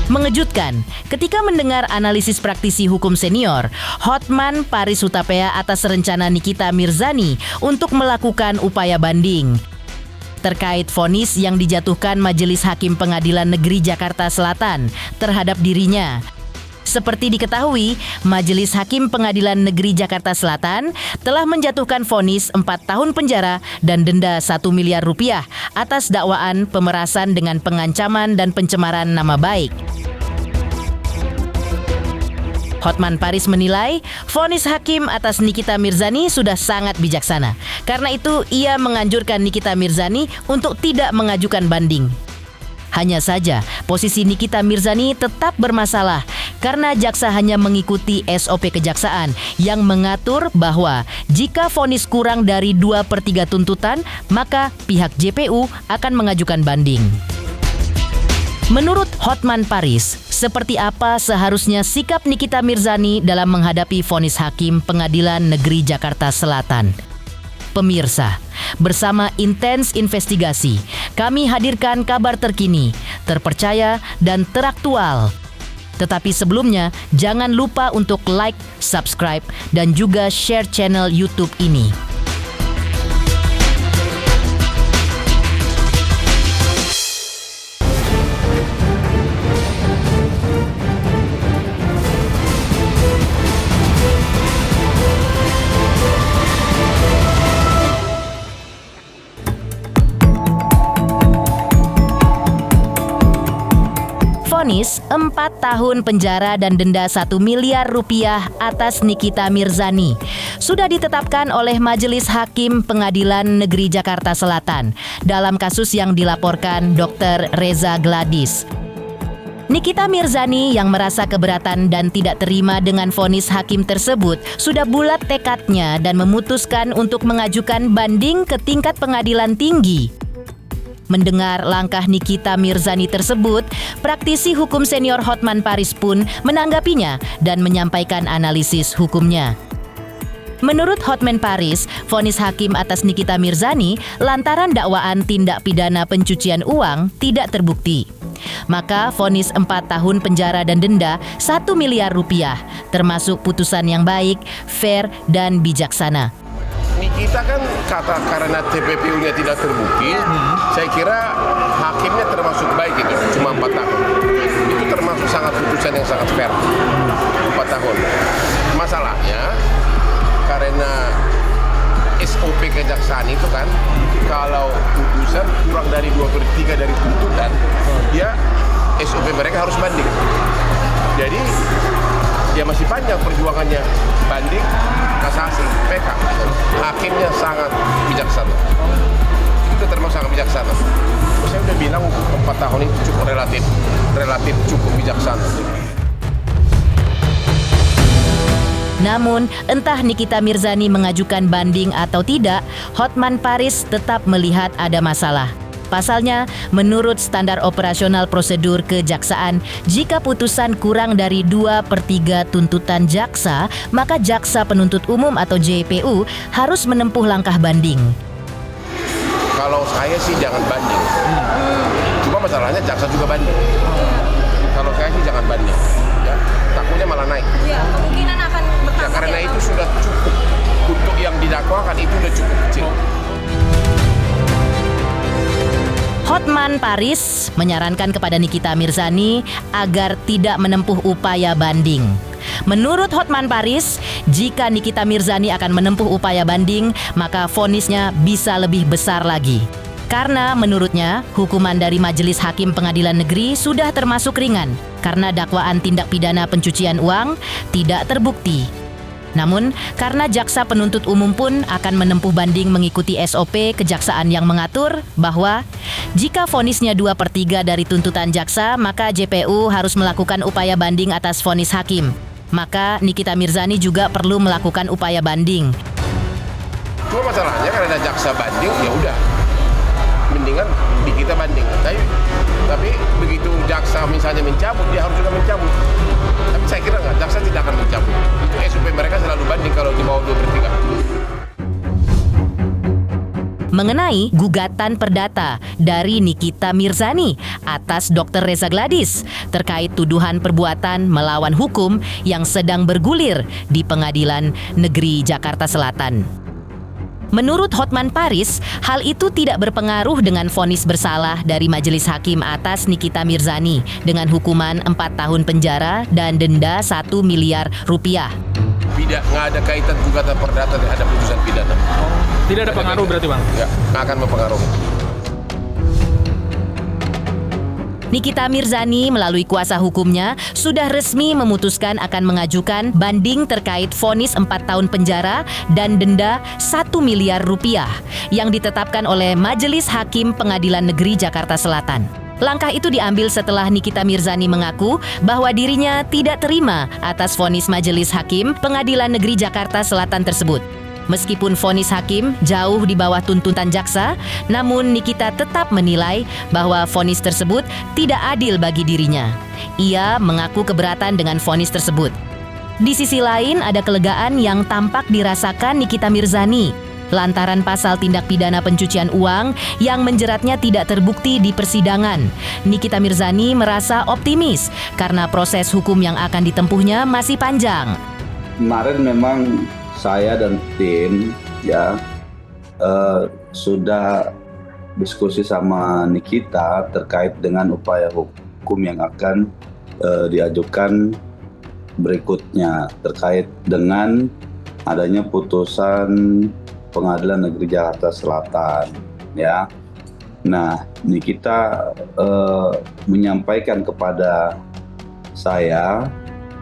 Mengejutkan, ketika mendengar analisis praktisi hukum senior, Hotman Paris Hutapea atas rencana Nikita Mirzani untuk melakukan upaya banding terkait vonis yang dijatuhkan Majelis Hakim Pengadilan Negeri Jakarta Selatan terhadap dirinya. Seperti diketahui, Majelis Hakim Pengadilan Negeri Jakarta Selatan telah menjatuhkan vonis 4 tahun penjara dan denda 1 miliar rupiah atas dakwaan pemerasan dengan pengancaman dan pencemaran nama baik. Hotman Paris menilai vonis hakim atas Nikita Mirzani sudah sangat bijaksana. Karena itu, ia menganjurkan Nikita Mirzani untuk tidak mengajukan banding. Hanya saja, posisi Nikita Mirzani tetap bermasalah karena jaksa hanya mengikuti SOP kejaksaan yang mengatur bahwa jika vonis kurang dari 2/3 tuntutan, maka pihak JPU akan mengajukan banding. Menurut Hotman Paris, seperti apa seharusnya sikap Nikita Mirzani dalam menghadapi vonis hakim Pengadilan Negeri Jakarta Selatan? Pemirsa, bersama Intens Investigasi, kami hadirkan kabar terkini, terpercaya, dan teraktual. Tetapi sebelumnya, jangan lupa untuk like, subscribe, dan juga share channel YouTube ini. Vonis 4 tahun penjara dan denda 1 miliar rupiah atas Nikita Mirzani sudah ditetapkan oleh Majelis Hakim Pengadilan Negeri Jakarta Selatan dalam kasus yang dilaporkan Dr. Reza Gladys. Nikita Mirzani yang merasa keberatan dan tidak terima dengan vonis hakim tersebut sudah bulat tekadnya dan memutuskan untuk mengajukan banding ke tingkat pengadilan tinggi. Mendengar langkah Nikita Mirzani tersebut, praktisi hukum senior Hotman Paris pun menanggapinya dan menyampaikan analisis hukumnya. Menurut Hotman Paris, vonis hakim atas Nikita Mirzani lantaran dakwaan tindak pidana pencucian uang tidak terbukti. Maka vonis 4 tahun penjara dan denda 1 miliar rupiah, termasuk putusan yang baik, fair, dan bijaksana. Nikita kan kata karena TPPU-nya tidak terbukti, saya kira hakimnya termasuk baik itu, cuma 4 tahun. Itu termasuk sangat putusan yang sangat fair, 4 tahun. Masalahnya, karena SOP kejaksaan itu kan, kalau putusan kurang dari 2/3 dari tuntutan, ya SOP mereka harus banding. Jadi, ya masih panjang perjuangannya, banding, kasasi, PK. Hakimnya sangat bijaksana. Itu termasuk sangat bijaksana. Saya udah bilang 4 tahun itu cukup relatif cukup bijaksana. Namun, entah Nikita Mirzani mengajukan banding atau tidak, Hotman Paris tetap melihat ada masalah. Pasalnya, menurut standar operasional prosedur kejaksaan, jika putusan kurang dari 2/3 tuntutan jaksa, maka jaksa penuntut umum atau JPU harus menempuh langkah banding. Kalau saya sih jangan banding. Cuma masalahnya jaksa juga banding. Kalau saya sih jangan banding. Ya, takutnya malah naik. Ya, kemungkinan akan bertambah. Ya, karena itu sudah cukup. Untuk yang didakwakan itu sudah cukup kecil. Hotman Paris menyarankan kepada Nikita Mirzani agar tidak menempuh upaya banding. Menurut Hotman Paris, jika Nikita Mirzani akan menempuh upaya banding, maka vonisnya bisa lebih besar lagi. Karena menurutnya, hukuman dari Majelis Hakim Pengadilan Negeri sudah termasuk ringan karena dakwaan tindak pidana pencucian uang tidak terbukti. Namun, karena jaksa penuntut umum pun akan menempuh banding mengikuti SOP kejaksaan yang mengatur bahwa jika vonisnya 2/3 dari tuntutan jaksa, maka JPU harus melakukan upaya banding atas vonis hakim. Maka Nikita Mirzani juga perlu melakukan upaya banding. Cuma masalahnya karena jaksa banding, ya udah, mendingan kita banding. Tapi begitu jaksa misalnya mencabut, dia harus juga mencabut. Tapi saya kira nggak, jaksa tidak akan mencabut. Itu SOP mereka selalu banding kalau di bawah 2/3. mengenai gugatan perdata dari Nikita Mirzani atas Dr. Reza Gladys terkait tuduhan perbuatan melawan hukum yang sedang bergulir di Pengadilan Negeri Jakarta Selatan. Menurut Hotman Paris, hal itu tidak berpengaruh dengan vonis bersalah dari Majelis Hakim atas Nikita Mirzani dengan hukuman 4 tahun penjara dan denda 1 miliar rupiah. Nggak ada kaitan gugatan perdata terhadap putusan pidana. Tidak ada pengaruh berarti, Bang? Ya, nggak akan mempengaruhi. Nikita Mirzani melalui kuasa hukumnya sudah resmi memutuskan akan mengajukan banding terkait vonis 4 tahun penjara dan denda 1 miliar rupiah yang ditetapkan oleh Majelis Hakim Pengadilan Negeri Jakarta Selatan. Langkah itu diambil setelah Nikita Mirzani mengaku bahwa dirinya tidak terima atas vonis Majelis Hakim Pengadilan Negeri Jakarta Selatan tersebut. Meskipun vonis hakim jauh di bawah tuntutan jaksa, namun Nikita tetap menilai bahwa vonis tersebut tidak adil bagi dirinya. Ia mengaku keberatan dengan vonis tersebut. Di sisi lain, ada kelegaan yang tampak dirasakan Nikita Mirzani lantaran pasal tindak pidana pencucian uang yang menjeratnya tidak terbukti di persidangan. Nikita Mirzani merasa optimis karena proses hukum yang akan ditempuhnya masih panjang. Kemarin memang saya dan tim sudah diskusi sama Nikita terkait dengan upaya hukum yang akan diajukan berikutnya terkait dengan adanya putusan Pengadilan Negeri Jakarta Selatan, ya. Nah, Nikita menyampaikan kepada saya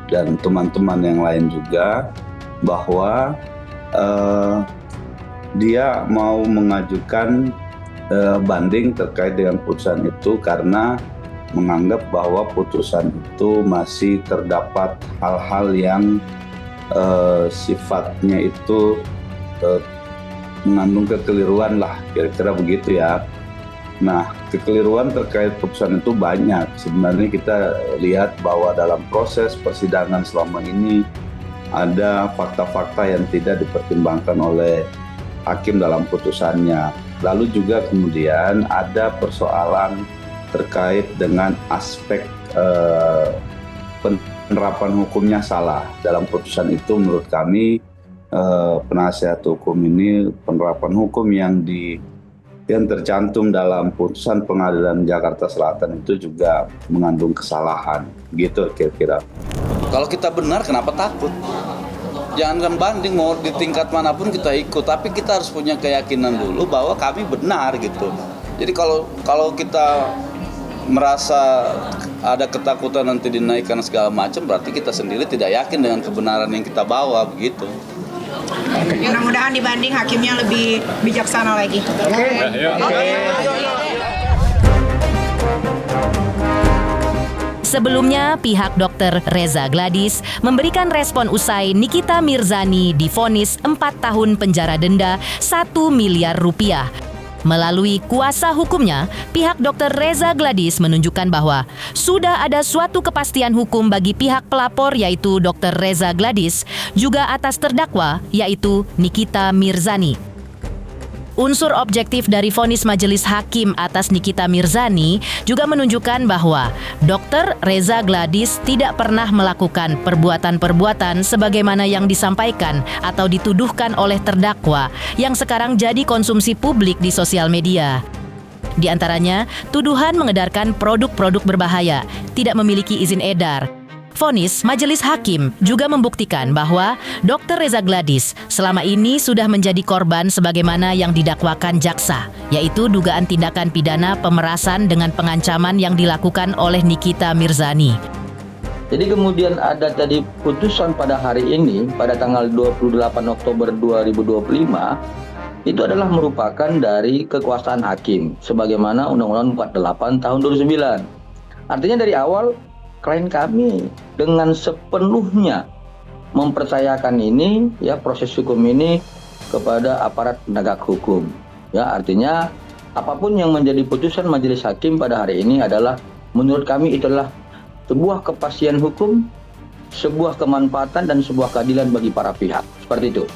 dan teman-teman yang lain juga bahwa dia mau mengajukan banding terkait dengan putusan itu karena menganggap bahwa putusan itu masih terdapat hal-hal yang sifatnya itu mengandung kekeliruan lah, kira-kira begitu ya. Nah, kekeliruan terkait putusan itu banyak. Sebenarnya kita lihat bahwa dalam proses persidangan selama ini ada fakta-fakta yang tidak dipertimbangkan oleh hakim dalam putusannya. Lalu juga kemudian ada persoalan terkait dengan aspek penerapan hukumnya salah. Dalam putusan itu menurut kami penasihat hukum ini penerapan hukum yang tercantum dalam putusan Pengadilan Jakarta Selatan itu juga mengandung kesalahan. Gitu kira-kira. Kalau kita benar, kenapa takut? Jangankan banding, mau di tingkat manapun kita ikut, tapi kita harus punya keyakinan dulu bahwa kami benar gitu. Jadi kalau kita merasa ada ketakutan nanti dinaikkan segala macam, berarti kita sendiri tidak yakin dengan kebenaran yang kita bawa begitu. Mudah-mudahan dibanding hakimnya lebih bijaksana lagi. Sebelumnya, pihak Dr. Reza Gladys memberikan respon usai Nikita Mirzani divonis 4 tahun penjara denda 1 miliar rupiah. Melalui kuasa hukumnya, pihak Dr. Reza Gladys menunjukkan bahwa sudah ada suatu kepastian hukum bagi pihak pelapor yaitu Dr. Reza Gladys, juga atas terdakwa yaitu Nikita Mirzani. Unsur objektif dari vonis Majelis Hakim atas Nikita Mirzani juga menunjukkan bahwa Dr. Reza Gladys tidak pernah melakukan perbuatan-perbuatan sebagaimana yang disampaikan atau dituduhkan oleh terdakwa yang sekarang jadi konsumsi publik di sosial media. Di antaranya, tuduhan mengedarkan produk-produk berbahaya, tidak memiliki izin edar. Vonis Majelis Hakim juga membuktikan bahwa Dr. Reza Gladys selama ini sudah menjadi korban sebagaimana yang didakwakan jaksa, yaitu dugaan tindakan pidana pemerasan dengan pengancaman yang dilakukan oleh Nikita Mirzani. Jadi kemudian ada tadi putusan pada hari ini, pada tanggal 28 Oktober 2025, itu adalah merupakan dari kekuasaan hakim, sebagaimana Undang-Undang 48 tahun 2009. Artinya dari awal, klien kami dengan sepenuhnya mempercayakan ini, ya, proses hukum ini kepada aparat penegak hukum. Ya, artinya apapun yang menjadi putusan majelis hakim pada hari ini adalah menurut kami itu adalah sebuah kepastian hukum, sebuah kemanfaatan dan sebuah keadilan bagi para pihak. Seperti itu.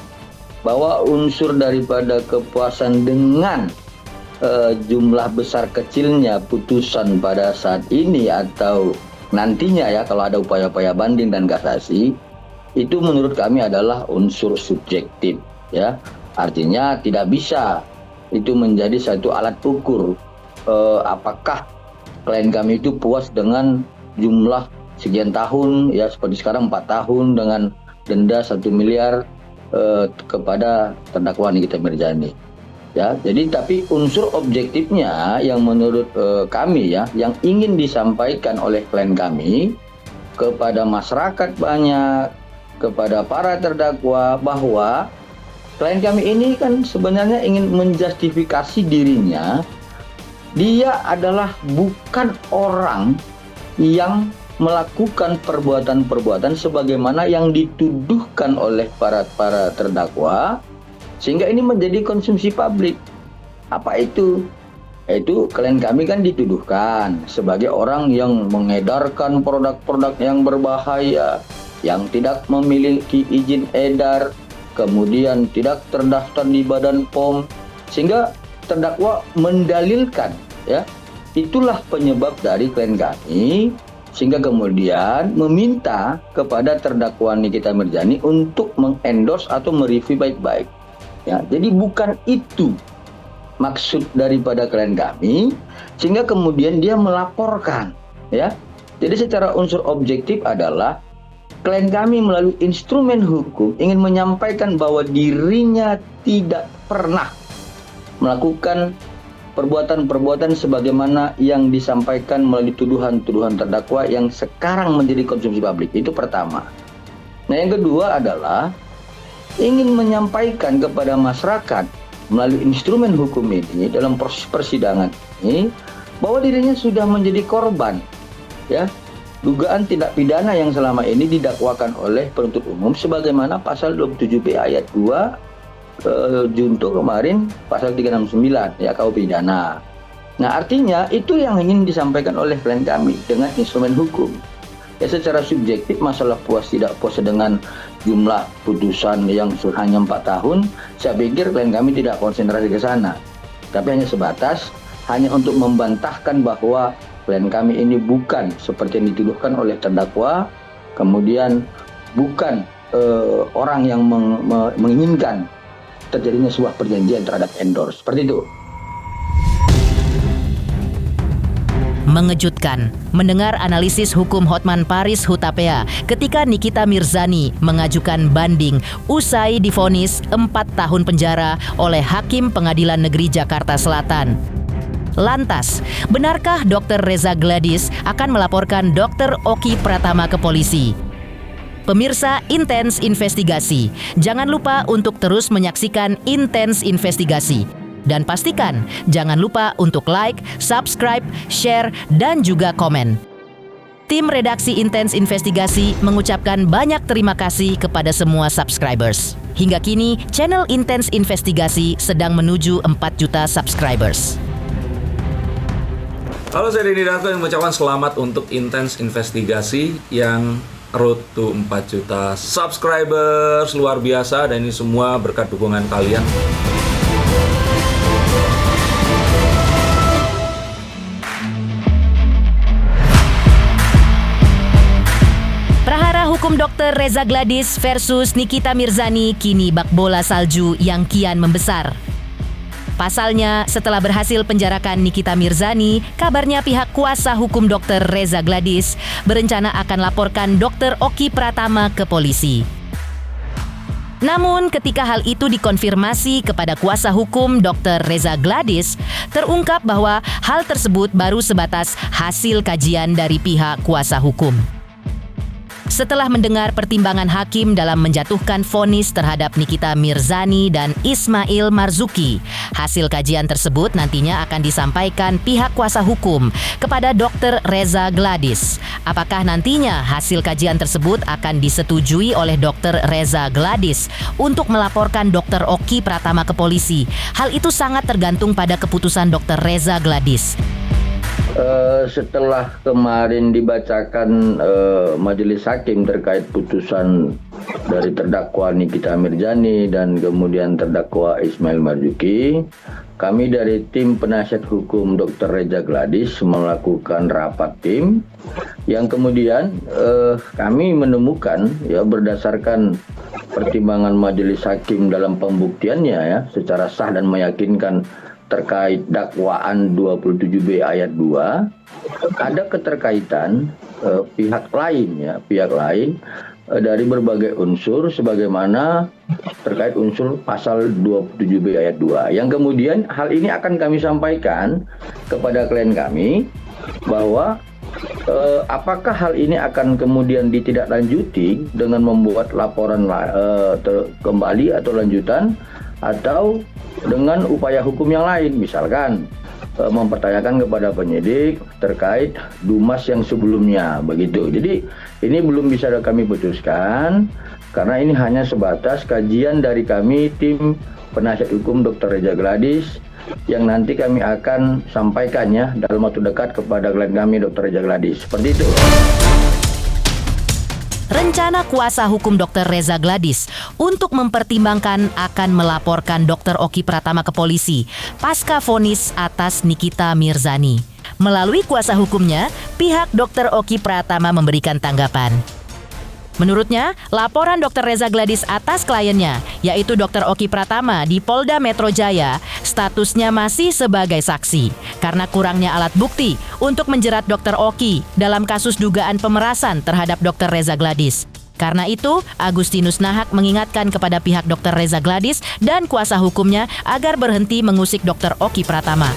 bahwa unsur daripada kepuasan dengan jumlah besar kecilnya putusan pada saat ini atau nantinya ya kalau ada upaya-upaya banding dan kasasi, itu menurut kami adalah unsur subjektif ya. Artinya tidak bisa itu menjadi satu alat ukur apakah klien kami itu puas dengan jumlah sekian tahun ya, seperti sekarang 4 tahun dengan denda 1 miliar kepada terdakwa Nikita Mirzani. Ya, jadi tapi unsur objektifnya yang menurut kami ya, yang ingin disampaikan oleh klien kami kepada masyarakat banyak, kepada para terdakwa, bahwa klien kami ini kan sebenarnya ingin menjustifikasi dirinya, dia adalah bukan orang yang melakukan perbuatan-perbuatan sebagaimana yang dituduhkan oleh para terdakwa, sehingga ini menjadi konsumsi publik. Apa itu? Itu klien kami kan dituduhkan sebagai orang yang mengedarkan produk-produk yang berbahaya, yang tidak memiliki izin edar, kemudian tidak terdaftar di Badan POM, sehingga terdakwa mendalilkan ya, itulah penyebab dari klien kami, sehingga kemudian meminta kepada terdakwa Nikita Mirzani untuk mengendorse atau mereview baik-baik. Ya, jadi bukan itu maksud daripada klien kami, sehingga kemudian dia melaporkan. Ya, jadi secara unsur objektif adalah klien kami melalui instrumen hukum ingin menyampaikan bahwa dirinya tidak pernah melakukan perbuatan-perbuatan sebagaimana yang disampaikan melalui tuduhan-tuduhan terdakwa yang sekarang menjadi konsumsi publik. Itu pertama. Nah, yang kedua adalah ingin menyampaikan kepada masyarakat melalui instrumen hukum ini dalam proses persidangan ini bahwa dirinya sudah menjadi korban ya dugaan tindak pidana yang selama ini didakwakan oleh penuntut umum sebagaimana pasal 27B ayat 2 junto kemarin pasal 369 ya KUH pidana. Nah, artinya itu yang ingin disampaikan oleh klien kami dengan instrumen hukum. Ya, secara subjektif masalah puas tidak puas dengan jumlah putusan yang hanya 4 tahun, saya pikir klien kami tidak konsentrasi ke sana. Tapi hanya sebatas hanya untuk membantahkan bahwa klien kami ini bukan seperti yang dituduhkan oleh terdakwa, kemudian bukan orang yang menginginkan terjadinya sebuah perjanjian terhadap endorse. Seperti itu. Mengejutkan mendengar analisis hukum Hotman Paris Hutapea ketika Nikita Mirzani mengajukan banding usai divonis 4 tahun penjara oleh Hakim Pengadilan Negeri Jakarta Selatan. Lantas, benarkah Dr. Reza Gladys akan melaporkan Dr. Oki Pratama ke polisi? Pemirsa Intens Investigasi, jangan lupa untuk terus menyaksikan Intens Investigasi. Dan pastikan jangan lupa untuk like, subscribe, share, dan juga komen. Tim redaksi Intens Investigasi mengucapkan banyak terima kasih kepada semua subscribers. Hingga kini, channel Intens Investigasi sedang menuju 4 juta subscribers. Halo, saya Denny Darto yang mengucapkan selamat untuk Intens Investigasi yang road to 4 juta subscribers. Luar biasa, dan ini semua berkat dukungan kalian. Hukum Dr. Reza Gladys versus Nikita Mirzani kini bak bola salju yang kian membesar. Pasalnya, setelah berhasil penjarakan Nikita Mirzani, kabarnya pihak kuasa hukum Dr. Reza Gladys berencana akan laporkan Dr. Oki Pratama ke polisi. Namun, ketika hal itu dikonfirmasi kepada kuasa hukum Dr. Reza Gladys, terungkap bahwa hal tersebut baru sebatas hasil kajian dari pihak kuasa hukum. Setelah mendengar pertimbangan hakim dalam menjatuhkan vonis terhadap Nikita Mirzani dan Ismail Marzuki, hasil kajian tersebut nantinya akan disampaikan pihak kuasa hukum kepada Dr. Reza Gladys. Apakah nantinya hasil kajian tersebut akan disetujui oleh Dr. Reza Gladys untuk melaporkan Dr. Oki Pratama ke polisi? Hal itu sangat tergantung pada keputusan Dr. Reza Gladys. Setelah kemarin dibacakan majelis hakim terkait putusan dari terdakwa Nikita Mirzani dan kemudian terdakwa Ismail Marzuki, kami dari tim penasihat hukum Dr. Reza Gladys melakukan rapat tim yang kemudian kami menemukan ya berdasarkan pertimbangan majelis hakim dalam pembuktiannya ya secara sah dan meyakinkan terkait dakwaan 27B ayat 2 ada keterkaitan pihak lain dari berbagai unsur sebagaimana terkait unsur pasal 27B ayat 2 yang kemudian hal ini akan kami sampaikan kepada klien kami bahwa apakah hal ini akan kemudian ditindaklanjuti dengan membuat laporan kembali atau lanjutan atau dengan upaya hukum yang lain, misalkan mempertanyakan kepada penyidik terkait dumas yang sebelumnya, begitu. Jadi ini belum bisa kami putuskan karena ini hanya sebatas kajian dari kami tim penasihat hukum Dr. Reza Gladys yang nanti kami akan sampaikannya dalam waktu dekat kepada klien kami Dr. Reza Gladys. Seperti itu. Rencana kuasa hukum Dr. Reza Gladys untuk mempertimbangkan akan melaporkan Dr. Oki Pratama ke polisi pasca vonis atas Nikita Mirzani. Melalui kuasa hukumnya, pihak Dr. Oki Pratama memberikan tanggapan. Menurutnya, laporan Dr. Reza Gladys atas kliennya, yaitu Dr. Oki Pratama di Polda Metro Jaya, statusnya masih sebagai saksi karena kurangnya alat bukti untuk menjerat Dr. Oki dalam kasus dugaan pemerasan terhadap Dr. Reza Gladys. Karena itu, Agustinus Nahak mengingatkan kepada pihak Dr. Reza Gladys dan kuasa hukumnya agar berhenti mengusik Dr. Oki Pratama.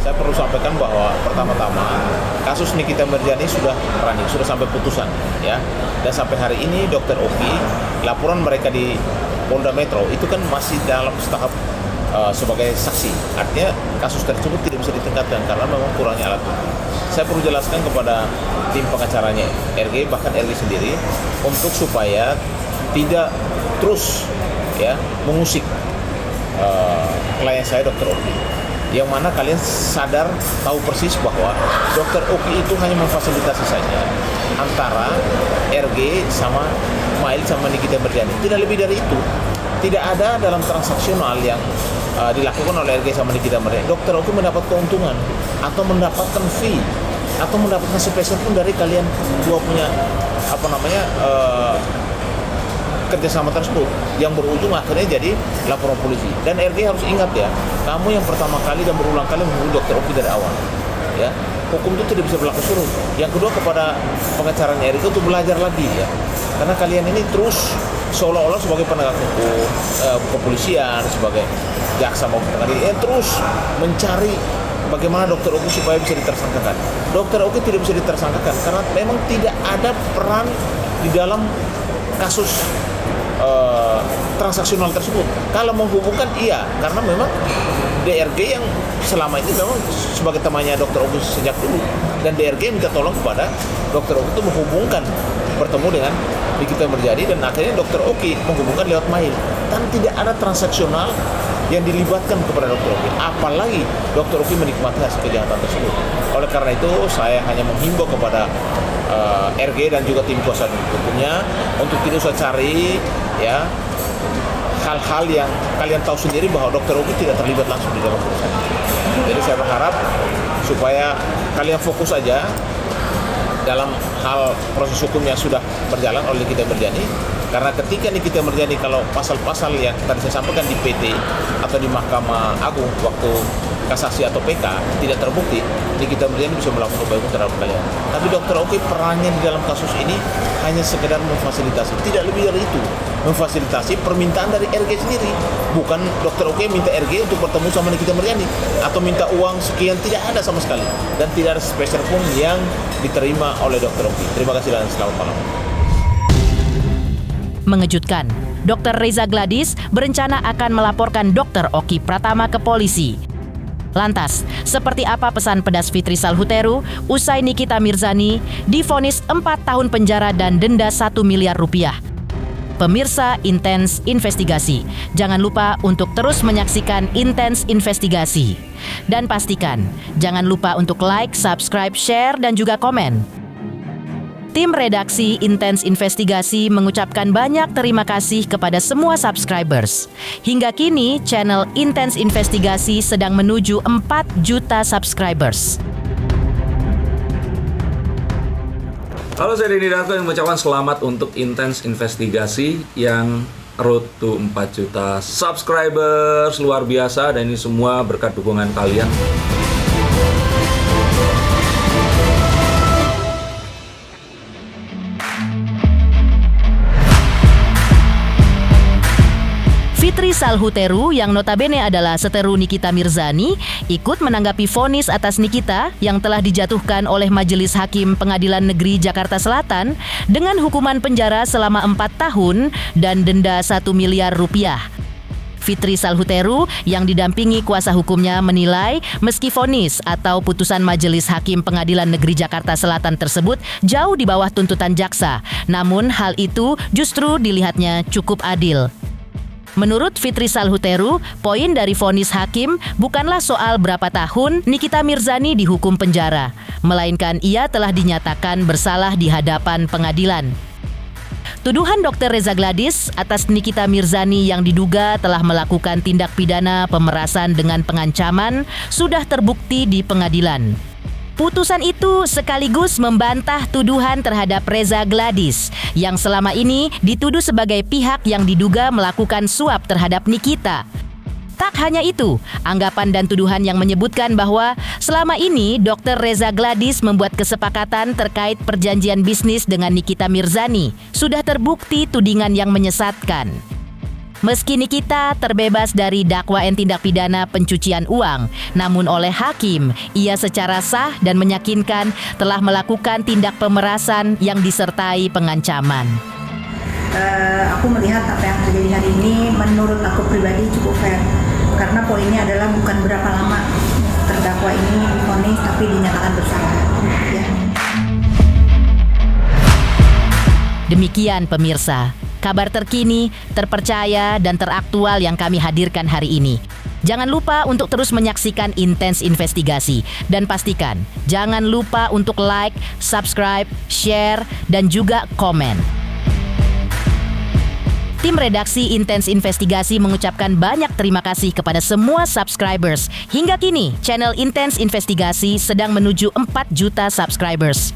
Saya perlu sampaikan bahwa pertama-tama kasus Nikita Mirzani sudah running, sudah sampai putusan, ya. Dan sampai hari ini Dr. Oki, laporan mereka di Polda Metro itu kan masih dalam tahap sebagai saksi. Artinya kasus tersebut tidak bisa ditingkatkan karena memang kurangnya alat bukti. Saya perlu jelaskan kepada tim pengacaranya RG, bahkan RG sendiri, untuk supaya tidak terus ya mengusik klien saya Dr. Oki. Yang mana kalian sadar, tahu persis bahwa Dr. Oki itu hanya memfasilitasi saja antara RG sama Mail sama Nikita Mirzani. Tidak lebih dari itu. Tidak ada dalam transaksional yang dilakukan oleh RG sama Nikita Mirzani Dr. Oki mendapat keuntungan atau mendapatkan fee atau mendapatkan sepeser pun dari kalian dua punya kerjasama tersebut yang berujung akhirnya jadi laporan polisi. Dan RG harus ingat ya, kamu yang pertama kali dan berulang kali menghubungi Dr. Oki dari awal, ya hukum itu tidak bisa berlaku surut. Yang kedua, kepada pengacaranya RG untuk belajar lagi ya, karena kalian ini terus seolah-olah sebagai penegak hukum, kepolisian, sebagai jaksa maupun pengadilan terus mencari bagaimana Dr. Oki supaya bisa ditersangkakan. Dr. Oki tidak bisa ditersangkakan karena memang tidak ada peran di dalam kasus transaksional tersebut. Kalau menghubungkan iya, karena memang DRG yang selama ini memang sebagai temannya Dr. Oki sejak dulu, dan DRG minta tolong kepada Dr. Oki itu menghubungkan bertemu dengan Nikita Mirzani, dan akhirnya Dr. Oki menghubungkan lewat mail, dan tidak ada transaksional yang dilibatkan kepada Dr. Oki, apalagi Dr. Oki menikmati hasil kejahatan tersebut. Oleh karena itu saya hanya menghimbau kepada RG dan juga tim kuasa hukumnya untuk tidak usah cari ya hal-hal yang kalian tahu sendiri bahwa Dr. Oki tidak terlibat langsung di dalam urusan. Jadi saya berharap supaya kalian fokus aja dalam hal proses hukum yang sudah berjalan oleh Nikita Mirzani, karena ketika Nikita Mirzani kalau pasal-pasal yang tadi saya sampaikan di PT atau di Mahkamah Agung waktu kasasi atau PK tidak terbukti, Nikita Mirzani bisa melakukan upaya hukum terhadap kalian. Tapi Dr. Oki perannya di dalam kasus ini hanya sekedar memfasilitasi, tidak lebih dari itu, memfasilitasi permintaan dari RG sendiri. Bukan Dr. Oki minta RG untuk bertemu sama Nikita Mirzani atau minta uang sekian, tidak ada sama sekali, dan tidak ada sepeser pun yang diterima oleh Dr. Oki. Terima kasih dan selamat malam. Mengejutkan, Dr. Reza Gladys berencana akan melaporkan Dr. Oki Pratama ke polisi. Lantas, seperti apa pesan pedas Fitri Salhuteru usai Nikita Mirzani divonis 4 tahun penjara dan denda 1 miliar rupiah? Pemirsa Intens Investigasi, jangan lupa untuk terus menyaksikan Intens Investigasi. Dan pastikan, jangan lupa untuk like, subscribe, share, dan juga komen. Tim redaksi Intens Investigasi mengucapkan banyak terima kasih kepada semua subscribers. Hingga kini, channel Intens Investigasi sedang menuju 4 juta subscribers. Halo, saya Denny Darko yang mengucapkan selamat untuk Intens Investigasi yang road to 4 juta subscribers. Luar biasa, dan ini semua berkat dukungan kalian. Fitri Salhuteru yang notabene adalah seteru Nikita Mirzani ikut menanggapi vonis atas Nikita yang telah dijatuhkan oleh Majelis Hakim Pengadilan Negeri Jakarta Selatan dengan hukuman penjara selama 4 tahun dan denda 1 miliar rupiah. Fitri Salhuteru yang didampingi kuasa hukumnya menilai meski vonis atau putusan Majelis Hakim Pengadilan Negeri Jakarta Selatan tersebut jauh di bawah tuntutan jaksa, namun hal itu justru dilihatnya cukup adil. Menurut Fitri Salhuteru, poin dari vonis hakim bukanlah soal berapa tahun Nikita Mirzani dihukum penjara, melainkan ia telah dinyatakan bersalah di hadapan pengadilan. Tuduhan Dr. Reza Gladys atas Nikita Mirzani yang diduga telah melakukan tindak pidana pemerasan dengan pengancaman sudah terbukti di pengadilan. Putusan itu sekaligus membantah tuduhan terhadap Reza Gladys yang selama ini dituduh sebagai pihak yang diduga melakukan suap terhadap Nikita. Tak hanya itu, anggapan dan tuduhan yang menyebutkan bahwa selama ini Dr. Reza Gladys membuat kesepakatan terkait perjanjian bisnis dengan Nikita Mirzani sudah terbukti tudingan yang menyesatkan. Meski Nikita terbebas dari dakwaan tindak pidana pencucian uang, namun oleh hakim, ia secara sah dan meyakinkan telah melakukan tindak pemerasan yang disertai pengancaman. Aku melihat apa yang terjadi hari ini menurut aku pribadi cukup fair. Karena poinnya adalah bukan berapa lama terdakwa ini divonis tapi dinyatakan bersalah. Ya. Demikian pemirsa, kabar terkini, terpercaya, dan teraktual yang kami hadirkan hari ini. Jangan lupa untuk terus menyaksikan Intens Investigasi. Dan pastikan, jangan lupa untuk like, subscribe, share, dan juga komen. Tim redaksi Intens Investigasi mengucapkan banyak terima kasih kepada semua subscribers. Hingga kini, channel Intens Investigasi sedang menuju 4 juta subscribers.